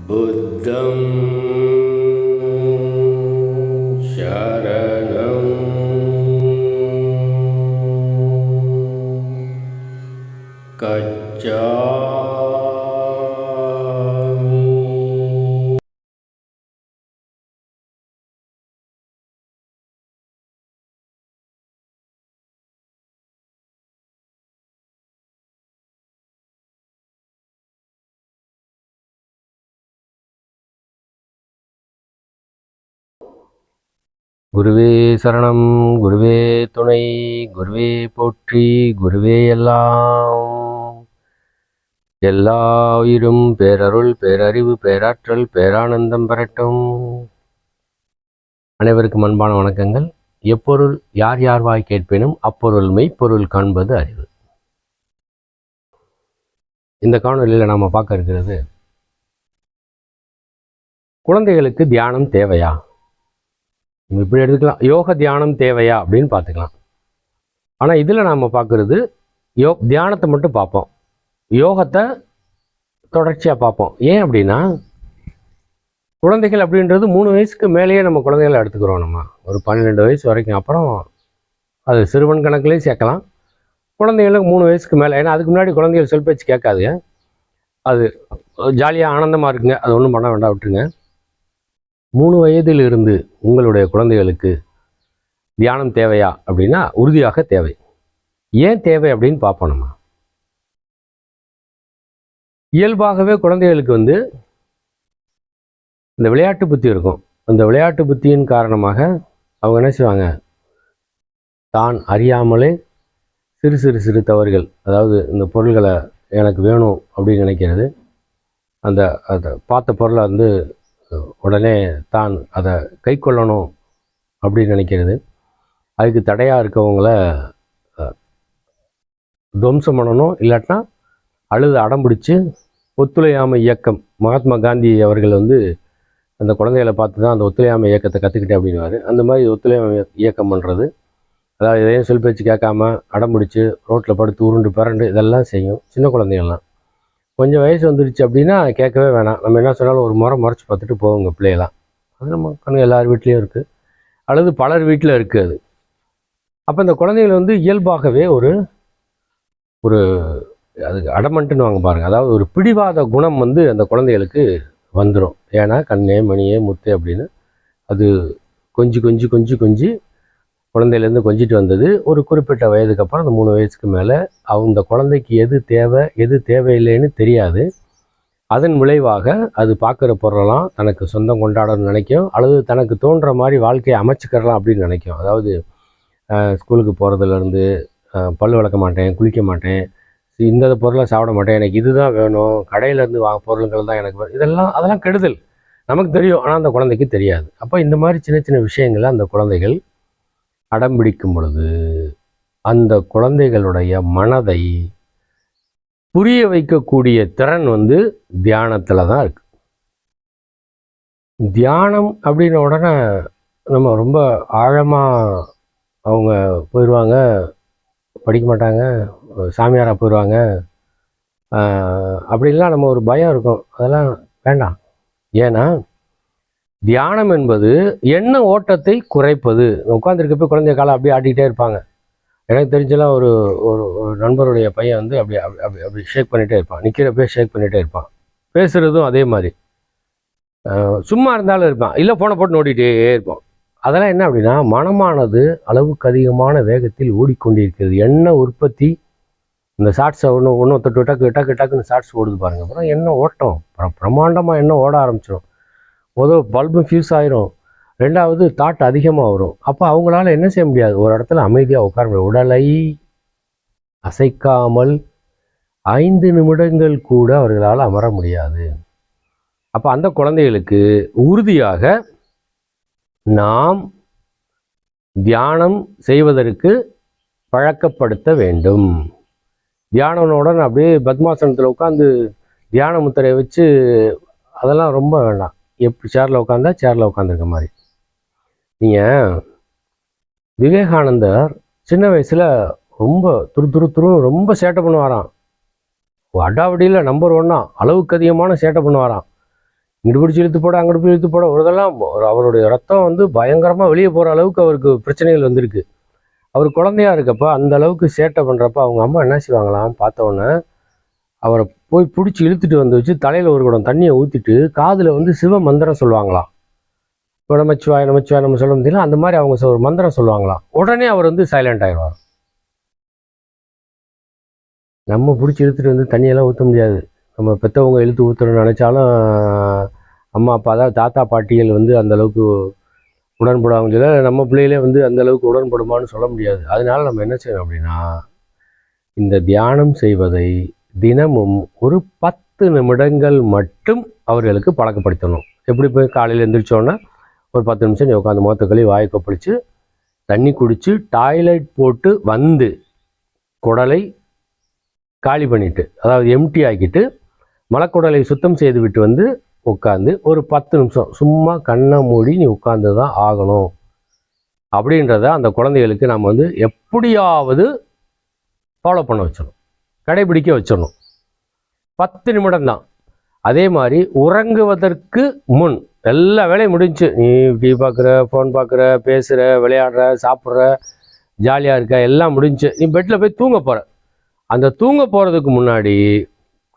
बुद्धं शरणं गच्छामि। குருவே சரணம், குருவே துணை, குருவே போற்றி, குருவே எல்லாம். எல்லா உயிரும் பேரருள், பேரறிவு, பேராற்றல், பேரானந்தம் பெறட்டும். அனைவருக்கும் அன்பான வணக்கங்கள். எப்பொருள் யார் யார் வாய் கேட்பினும் அப்பொருள் மெய்ப்பொருள் காண்பது அறிவு. இந்த காணொலியில் நாம் பார்க்க இருக்கிறது, குழந்தைகளுக்கு தியானம் தேவையா? இப்படி எடுத்துக்கலாம், யோக தியானம் தேவையா அப்படின்னு பார்த்துக்கலாம். ஆனால் இதில் நாம் பார்க்குறது தியானத்தை மட்டும் பார்ப்போம், யோகத்தை தொடர்ச்சியாக பார்ப்போம். ஏன் அப்படின்னா, குழந்தைகள் அப்படின்றது 3 வயசுக்கு மேலேயே நம்ம குழந்தைகளை எடுத்துக்கிறோம். நம்ம ஒரு 12 வயசு வரைக்கும், அப்புறம் அது சிறுவன் கணக்குலேயும் சேர்க்கலாம். குழந்தைகளுக்கு 3 வயசுக்கு மேலே, ஏன்னா அதுக்கு முன்னாடி குழந்தைகள் சொல் பேச்சு கேட்காதுங்க. அது ஜாலியாக ஆனந்தமாக இருக்குங்க, அது ஒன்றும் பண்ண வேண்டாம், விட்டுருங்க. 3 வயதில் இருந்து உங்களுடைய குழந்தைகளுக்கு தியானம் தேவையா அப்படின்னா உறுதியாக தேவை. ஏன் தேவை அப்படின்னு பார்ப்போம். நம்ம இயல்பாகவே குழந்தைகளுக்கு இந்த விளையாட்டு புத்தி இருக்கும். அந்த விளையாட்டு புத்தியின் காரணமாக அவங்க என்ன செய்வாங்க, தான் அறியாமலே சிறு சிறு சிறு தவறுகள், அதாவது இந்த பொருள்களை எனக்கு வேணும் அப்படின்னு நினைக்கிறது, அந்த பார்த்த பொருளை உடனே தான் அதை கை கொள்ளணும் அப்படின்னு நினைக்கிறது, அதுக்கு தடையாக இருக்கவங்கள துவம்சம் பண்ணணும், இல்லாட்டினா அழுது அடம் பிடிச்சி ஒத்துழையாமை இயக்கம். மகாத்மா காந்தி அவர்கள் அந்த குழந்தைகளை பார்த்து தான் அந்த ஒத்துழையாமை இயக்கத்தை கற்றுக்கிட்டேன் அப்படின்வார். அந்த மாதிரி ஒத்துழையாமை இயக்கம் பண்ணுறது, அதாவது எதையும் சொல் பேச்சு கேட்காம அடம் பிடிச்சி ரோட்டில் படுத்து உருண்டு பிறண்டு இதெல்லாம் செய்யும் சின்ன குழந்தைகள்லாம். கொஞ்சம் வயசு வந்துடுச்சு அப்படின்னா கேட்கவே வேணாம், நம்ம என்ன சொன்னாலும் ஒரு முறைச்சி பார்த்துட்டு போவோங்க பிள்ளையெல்லாம். அது நம்ம கண்ணு எல்லார் வீட்லேயும் இருக்குது, அல்லது பலர் வீட்டில் இருக்குது அது. அப்போ இந்த குழந்தைகள் இயல்பாகவே ஒரு ஒரு அதுக்கு அடமண்ட்டுன்னு வாங்க பாருங்கள், அதாவது ஒரு பிடிவாத குணம் அந்த குழந்தைகளுக்கு வந்துடும். ஏன்னா கண்ணே மணியே முத்தே அப்படின்னு அது கொஞ்சி கொஞ்சி கொஞ்சி கொஞ்சி குழந்தையிலேருந்து கொஞ்சிட்டு வந்தது. ஒரு குறிப்பிட்ட வயதுக்கு அப்புறம், அந்த 3 வயசுக்கு மேலே அந்த குழந்தைக்கு எது தேவை எது தேவையில்லைன்னு தெரியாது. அதன் விளைவாக அது பார்க்குற பொருளெல்லாம் தனக்கு சொந்தம் கொண்டாடணும்னு நினைக்கும், அல்லது தனக்கு தோன்ற மாதிரி வாழ்க்கையை அமைச்சிக்கிறலாம் அப்படின்னு நினைக்கும். அதாவது ஸ்கூலுக்கு போகிறதுலேருந்து பல் விளக்க மாட்டேன், குளிக்க மாட்டேன், இந்த பொருளை சாப்பிட மாட்டேன், எனக்கு இதுதான் வேணும், கடையிலேருந்து பொருளுங்கள் தான் எனக்கு வேணும், அதெல்லாம் கெடுதல் நமக்கு தெரியும், ஆனால் அந்த குழந்தைக்கு தெரியாது. அப்போ இந்த மாதிரி சின்ன சின்ன விஷயங்களை அந்த குழந்தைகள் அடம் பிடிக்கும் பொழுது அந்த குழந்தைகளுடைய மனதை புரிய வைக்கக்கூடிய திறன் தியானத்தில் தான் இருக்கு. தியானம் அப்படின்ன உடனே நம்ம ரொம்ப ஆழமாக அவங்க போயிடுவாங்க, படிக்க மாட்டாங்க, சாமியாராக போயிடுவாங்க அப்படின்லாம் நம்ம ஒரு பயம் இருக்கும். அதெல்லாம் வேண்டாம். ஏன்னா தியானம் என்பது எண்ண ஓட்டத்தை குறைப்பது. உட்காந்துருக்கப்போ குழந்தைய காலை அப்படியே ஆட்டிக்கிட்டே இருப்பாங்க. எனக்கு தெரிஞ்செல்லாம் ஒரு ஒரு நண்பருடைய பையன் அப்படி அப்படி அப்படி ஷேக் பண்ணிகிட்டே இருப்பான், நிற்கிறப்பே ஷேக் பண்ணிகிட்டே இருப்பான், பேசுகிறதும் அதே மாதிரி. சும்மா இருந்தாலும் இருப்பான், இல்லை ஃபோனை போட்டு நோண்டிகிட்டே இருப்பான். அதெல்லாம் என்ன அப்படின்னா, மனமானது அளவுக்கு அதிகமான வேகத்தில் ஓடிக்கொண்டிருக்கிறது. எண்ண உற்பத்தி, இந்த ஷார்ட்ஸை ஒன்று டக்கு டக்கு டக்குன்னு ஷார்ட்ஸ் ஓடுது பாருங்கள். அப்புறம் எண்ணெய் ஓட்டம் பிரம்மாண்டமாக எண்ணெய் ஓட ஆரம்பிச்சிடும். முதல் பல்பு ஃபியூஸ் ஆயிரும், 2வது தாட் அதிகமாக வரும். அப்போ அவங்களால என்ன செய்ய முடியாது, ஒரு இடத்துல அமைதியாக உட்கார முடியாது. உடலை அசைக்காமல் 5 நிமிடங்கள் கூட அவர்களால் அமர முடியாது. அப்போ அந்த குழந்தைகளுக்கு உறுதியாக நாம் தியானம் செய்வதற்கு பழக்கப்படுத்த வேண்டும். தியானனுடன் அப்படியே பத்மாசனத்தில் உட்காந்து தியான முத்திரை வச்சு அதெல்லாம் ரொம்ப வேண்டாம். எப்படி சேரில் உட்காந்தா சேரில் உட்காந்துருக்க மாதிரி. நீங்கள் விவேகானந்தர் சின்ன வயசில் ரொம்ப துரு ரொம்ப சேட்டை பண்ணுவாராம். அடாவடியில் நம்பர் 1 அளவுக்கு அதிகமான சேட்டை பண்ணுவாராம். இங்கிட்டு பிடிச்சி இழுத்து போட, அங்கிட்டு போய் இழுத்து போட, ஒரு இதெல்லாம் அவருடைய ரத்தம் வந்து பயங்கரமாக வெளியே போகிற அளவுக்கு அவருக்கு பிரச்சனைகள் வந்திருக்கு. அவர் குழந்தையா இருக்கப்ப அந்த அளவுக்கு சேட்டை பண்ணுறப்ப அவங்க அம்மா என்ன செய்வாங்களாம், பார்த்தோன்னே அவரை போய் பிடிச்சி இழுத்துட்டு வந்து வச்சு தலையில் ஒரு குடம் தண்ணியை ஊற்றிட்டு காதில் வந்து சிவ மந்திரம் சொல்லுவாங்களாம். இப்போ நமச்சிவாய் நமச்சிவாய் நம்ம சொல்ல முடியல, அந்த மாதிரி அவங்க ஒரு மந்திரம் சொல்லுவாங்களாம். உடனே அவர் வந்து சைலண்ட் ஆயிடுவார். நம்ம பிடிச்சி இழுத்துட்டு வந்து தண்ணியெல்லாம் ஊற்ற முடியாது. நம்ம பெற்றவங்க இழுத்து ஊற்றணும்னு நினச்சாலும் அம்மா அப்பா தான் தாத்தா பாட்டிகள் வந்து அந்தளவுக்கு உடன்படுவாங்க சொல்ல, நம்ம பிள்ளைகளே வந்து அந்தளவுக்கு உடன்படுமான்னு சொல்ல முடியாது. அதனால நம்ம என்ன செய்யணும் அப்படின்னா, இந்த தியானம் செய்வதை தினமும் ஒரு 10 நிமிடங்கள் மட்டும் அவர்களுக்கு பழக்கப்படுத்தணும். எப்படி போய் காலையில் எழுந்திரிச்சோன்னா ஒரு 10 நிமிஷம் நீ உட்காந்து முகத்தை கழுவி வாயை கொப்பளித்து தண்ணி குடித்து டாய்லெட் போட்டு வந்து குடலை காலி பண்ணிவிட்டு, அதாவது எம்டி ஆக்கிட்டு மலக்குடலை சுத்தம் செய்து விட்டு வந்து உட்காந்து ஒரு 10 நிமிஷம் சும்மா கண்ணை மூடி நீ உட்காந்து தான் ஆகணும் அப்படின்றத அந்த குழந்தைகளுக்கு நம்ம வந்து எப்படியாவது ஃபாலோ பண்ண வச்சிடணும், கடைபிடிக்க வச்சிடணும். 10 நிமிடம் தான். அதே மாதிரி உறங்குவதற்கு முன் எல்லா வேலையும் முடிஞ்சு, நீ டிவி பார்க்குற, ஃபோன் பார்க்குற, பேசுகிற, விளையாடுற, சாப்பிட்ற, ஜாலியாக இருக்க, எல்லாம் முடிஞ்சு நீ பெட்டில் போய் தூங்க போகிற. அந்த தூங்க போகிறதுக்கு முன்னாடி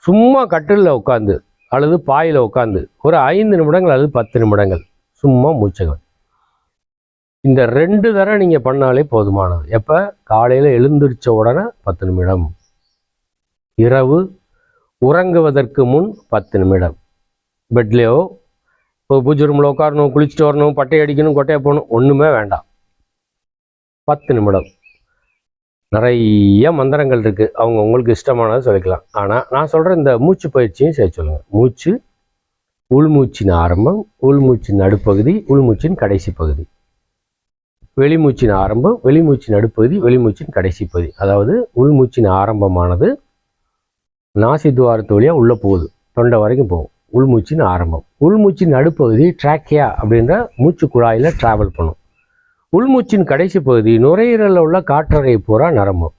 சும்மா கட்டிலில் உட்காந்து அல்லது பாயில் உட்காந்து ஒரு 5 நிமிடங்கள் அல்லது 10 நிமிடங்கள் சும்மா மூச்சகம். இந்த 2 தடவை நீங்கள் பண்ணாலே போதுமானது. எப்போ? காலையில் எழுந்திரிச்ச உடனே 10 நிமிடம், இரவு உறங்குவதற்கு முன் 10 நிமிடம். பெட்லேயோ இப்போ பூஜை ரூமில் உட்காரணும், குளிச்சுட்டு வரணும், பட்டை அடிக்கணும், கொட்டையை போகணும், ஒன்றுமே வேண்டாம். 10 நிமிடம். நிறைய மந்திரங்கள் இருக்குது, அவங்க உங்களுக்கு இஷ்டமானதை சொல்லிக்கலாம். ஆனால் நான் சொல்கிற இந்த மூச்சு பயிற்சியும் செய்ய சொல்லுங்கள். மூச்சு, உள்மூச்சின் ஆரம்பம், உள்மூச்சின் நடுப்பகுதி, உள்மூச்சின் கடைசி பகுதி. வெளிமூச்சின் ஆரம்பம், வெளிமூச்சின் நடுப்பகுதி, வெளிமூச்சின் கடைசி பகுதி. அதாவது உள்மூச்சின் ஆரம்பமானது நாசி துவாரத்து வழியாக உள்ளே போகுது, தொண்டை வரைக்கும் போகும். உள்மூச்சின் ஆரம்பம். உள்மூச்சின் நடுப்பகுதி ட்ராக்கியா அப்படின்ற மூச்சு குழாயில் ட்ராவல் பண்ணும். உள்மூச்சின் கடைசி பகுதி நுரையீரலில் உள்ள காற்றறை பூரா நிரம்பும்.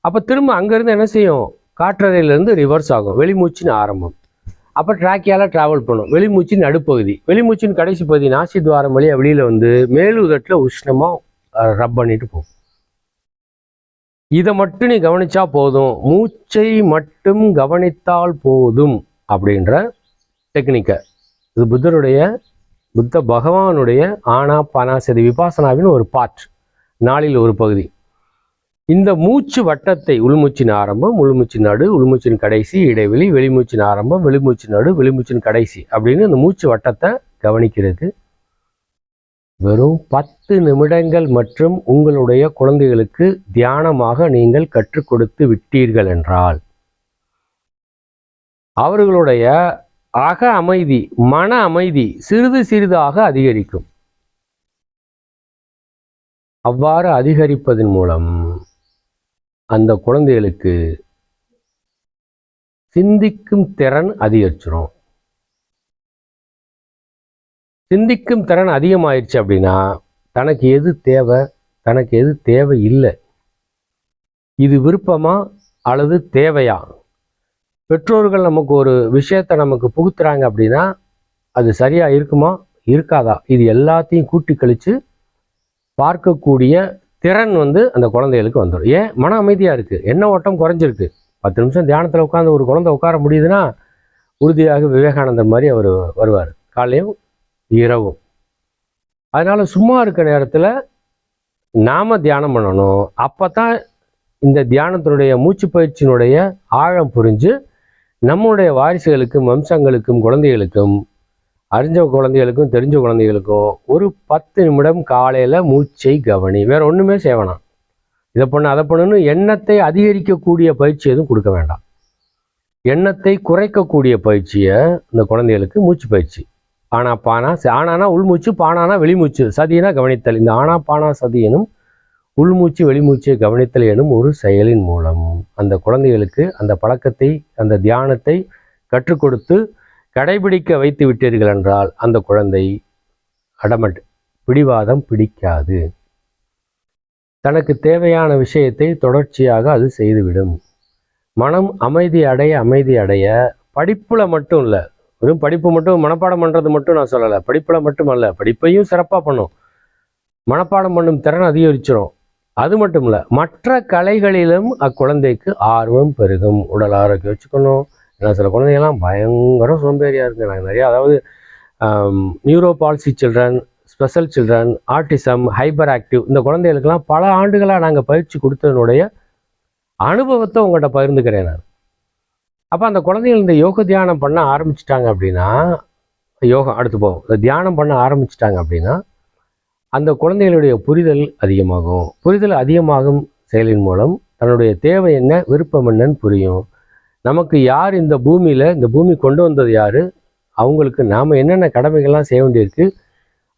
அப்போ திரும்ப அங்கேருந்து என்ன செய்யும், காற்றறையிலேருந்து ரிவர்ஸ் ஆகும். வெளிமூச்சின் ஆரம்பம். அப்போ ட்ராக்கியால் ட்ராவல் பண்ணும். வெளிமூச்சின் நடுப்பகுதி, வெளிமூச்சின் கடைசி பகுதி நாசி துவாரம் வழியாக வெளியில் வந்து மேலுதட்டில் உஷ்ணமாக ரப் பண்ணிட்டு போகும். இதை மட்டும் நீ கவனிச்சா போதும், மூச்சை மட்டும் கவனித்தால் போதும் அப்படின்ற டெக்னிக்கை, இது புத்த பகவானுடைய ஆனாபானாசதி விபாசனாவின் ஒரு பார்ட், நாளில் ஒரு பகுதி. இந்த மூச்சு வட்டத்தை உள்மூச்சின் ஆரம்பம், உள்மூச்சின் நடு, உள்மூச்சின் கடைசி, இடைவெளி, வெளிமூச்சின் ஆரம்பம், வெளிமூச்சின் நடு, வெளிமூச்சின் கடைசி அப்படின்னு இந்த மூச்சு வட்டத்தை கவனிக்கிறது வெறும் 10 நிமிடங்கள் மற்றும் உங்களுடைய குழந்தைகளுக்கு தியானமாக நீங்கள் கற்றுக் கொடுத்து விட்டீர்கள் என்றால் அவர்களுடைய அக அமைதி, மன அமைதி சிறிது சிறிதாக அதிகரிக்கும். அவ்வாறு அதிகரிப்பதன் மூலம் அந்த குழந்தைகளுக்கு சிந்திக்கும் திறன் அதிகரிச்சிடும். சிந்திக்கும் திறன் அதிகமாயிடுச்சு அப்படின்னா தனக்கு எது தேவை, தனக்கு எது தேவை இல்லை, இது விருப்பமா அல்லது தேவையா, பெற்றோர்கள் நமக்கு ஒரு விஷயத்தை நமக்கு புகுத்துறாங்க அப்படின்னா அது சரியா இருக்குமா இருக்காதா, இது எல்லாத்தையும் கூட்டி கழித்து பார்க்கக்கூடிய திறன் வந்து அந்த குழந்தைகளுக்கு வந்துடும். ஏன்? மன அமைதியாக இருக்குது, எண்ண ஓட்டம் குறைஞ்சிருக்கு. 10 நிமிஷம் தியானத்தில் உட்காந்து ஒரு குழந்தை உட்கார முடியுதுன்னா உறுதியாக விவேகானந்தர் மாதிரி அவர் வருவார், காலையும் இரவும். அதனால சும்மா இருக்க நேரத்தில் நாம தியானம் பண்ணணும். அப்போ தான் இந்த தியானத்தினுடைய மூச்சு பயிற்சியினுடைய ஆழம் புரிஞ்சு நம்முடைய வாரிசுகளுக்கும் வம்சங்களுக்கும் குழந்தைகளுக்கும், அறிஞ்ச குழந்தைகளுக்கும் தெரிஞ்ச குழந்தைகளுக்கும் ஒரு 10 நிமிடம் காலையில் மூச்சை கவனி. வேற ஒன்றுமே செய்ய வேணாம். இதை பண்ணு அதை பண்ணுன்னு எண்ணத்தை அதிகரிக்கக்கூடிய பயிற்சி எதுவும் கொடுக்க வேண்டாம். எண்ணத்தை குறைக்கக்கூடிய பயிற்சியை இந்த குழந்தைகளுக்கு மூச்சு பயிற்சி. ஆனா பானா, ஆனானா உள்மூச்சு, பானானா வெளிமூச்சு, சதினா கவனித்தல். இந்த ஆனா பானா சதி எனும் உள்மூச்சு வெளிமூச்சை கவனித்தல் எனும் ஒரு செயலின் மூலம் அந்த குழந்தைகளுக்கு அந்த பழக்கத்தை, அந்த தியானத்தை கற்றுக் கொடுத்து கடைபிடிக்க வைத்து விட்டீர்கள் என்றால் அந்த குழந்தை அடமட், பிடிவாதம் பிடிக்காது. தனக்கு தேவையான விஷயத்தை தொடர்ச்சியாக அது செய்துவிடும். மனம் அமைதி அடைய படிப்புல மட்டும் இல்லை, வெறும் படிப்பு மட்டும் மனப்பாடம் பண்ணுறது மட்டும் நான் சொல்லலை, படிப்பில் மட்டும் அல்ல, படிப்பையும் சிறப்பாக பண்ணும், மனப்பாடம் பண்ணும் திறன் அதிகரிச்சிடும். அது மட்டும் இல்லை, மற்ற கலைகளிலும் அக்குழந்தைக்கு ஆர்வம் பெருகும். உடல் ஆரோக்கியம் வச்சுக்கணும். ஏன்னா சில குழந்தைங்கள்லாம் பயங்கர சோம்பேறியாக இருக்குங்க. நாங்கள் நிறையா, அதாவது neuro palsy children, special children, autism, hyper active, இந்த குழந்தைகளுக்கெல்லாம் பல ஆண்டுகளாக நாங்கள் பயிற்சி கொடுத்ததனுடைய அனுபவத்தை உங்கள்கிட்ட பகிர்ந்துக்கிறேன் நான். அப்போ அந்த குழந்தைகள் இந்த யோக தியானம் பண்ண ஆரம்பிச்சிட்டாங்க அப்படின்னா, யோகம் அடுத்து போகும், இந்த தியானம் பண்ண ஆரம்பிச்சிட்டாங்க அப்படின்னா அந்த குழந்தைகளுடைய புரிதல் அதிகமாகும். புரிதல் அதிகமாகும் செயலின் மூலம் தன்னுடைய தேவை என்ன, விருப்பம் என்னன்னு புரியும். நமக்கு யார் இந்த பூமியில், இந்த பூமி கொண்டு வந்தது யார், அவங்களுக்கு நாம் என்னென்ன கடமைகள்லாம் செய்ய வேண்டியிருக்கு,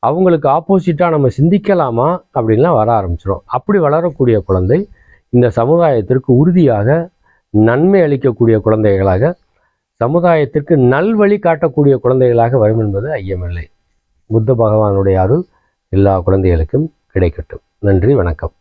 அவங்களுக்கு ஆப்போசிட்டாக நம்ம சிந்திக்கலாமா அப்படின்லாம் வர ஆரம்பிச்சிடும். அப்படி வளரக்கூடிய குழந்தை இந்த சமுதாயத்திற்கு உறுதியாக நன்மை அளிக்கக்கூடிய குழந்தைகளாக, சமுதாயத்திற்கு நல்வழி காட்டக்கூடிய குழந்தைகளாக வரும் என்பது ஐயமில்லை. புத்த பகவானுடைய அருள் எல்லா குழந்தைகளுக்கும் கிடைக்கட்டும். நன்றி, வணக்கம்.